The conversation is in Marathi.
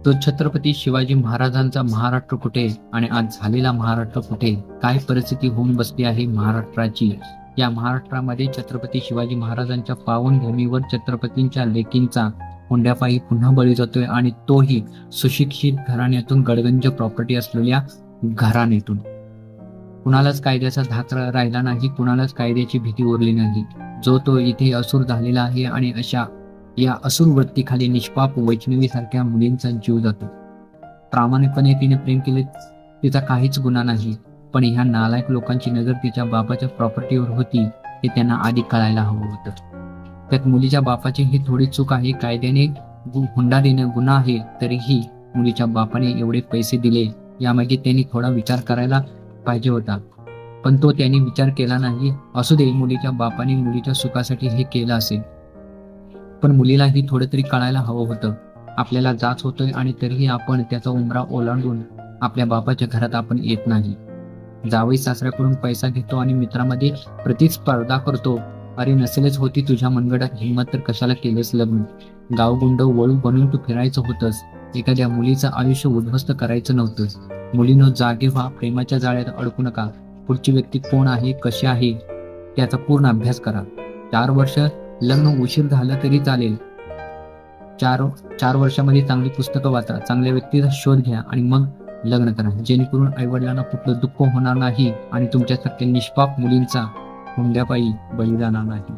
तो छत्रपती शिवाजी महाराजांचा महाराष्ट्र कुठे आणि आज झालेला महाराष्ट्र कुठे, काय परिस्थिती होऊन बसली आहे महाराष्ट्राची. या महाराष्ट्रामध्ये छत्रपती शिवाजी महाराजांच्या पावनभूमीवर छत्रपतींच्या लेकींचा हुंड्यापायी पुन्हा बळी जातोय आणि तोही सुशिक्षित घराण्यातून, गडगंज प्रॉपर्टी असलेल्या घराण्यातून. कुणालाच कायद्याचा धाक राहिला नाही, कुणालाच कायद्याची भीती उरली नाही. जो तो इथे असुर झालेला आहे आणि अशा या असुर वृत्तीखाली निष्पाप वैष्णवी सारख्या मुलींचा जीव जातो. प्रामाणिकपणे तिने प्रेम केले, तिचा काहीच गुन्हा नाही, पण ह्या नालायक लोकांची नजर तिच्या बापाच्या प्रॉपर्टीवर होती हे त्यांना आधी कळायला हवं होतं. त्यात मुलीच्या बापाची ही थोडी चूक आहे. कायद्याने हुंडा देणं गुन्हा आहे, तरीही मुलीच्या बापाने एवढे पैसे दिले यामागे त्यांनी थोडा विचार करायला पाहिजे होता, पण तो त्यांनी विचार केला नाही. असू दे, मुलीच्या बापाने मुलीच्या सुखासाठी हे केलं असेल, पण मुलीलाही थोडं तरी कळायला हवं होतं. आपल्याला जाच होतोय आणि तरीही आपण त्याचा उंबरा ओलांडून आपल्या बापाच्या घरात आपण येत नाही. जावई सासऱ्याकडून पैसा घेतो आणि मित्रामध्ये प्रतिस्पर्धा करतो. अरे नसेलच होती तुझ्या मनगडात हिंमत तर कशाला केलंस लग्न. गावगुंड वळू बनून तू फिरायचं होतंस, एखाद्या मुलीचं आयुष्य उद्ध्वस्त करायचं नव्हतंस. मुलीनं जागे व्हा, प्रेमाच्या जाळ्यात अडकू नका. पुढची व्यक्ती कोण आहे, कशी आहे त्याचा पूर्ण अभ्यास करा. 4 वर्ष लग्न उशीर झालं तरी चालेल. 4 वर्षामध्ये चांगली पुस्तकं वाचा, चांगल्या व्यक्तीचा शोध घ्या आणि मग लग्न करा, जेणेकरून आईवडिलांना कुठलं दुःख होणार नाही आणि तुमच्यासारख्या निष्पाप मुलींचा हुंड्यापायी बळी जाणार नाही.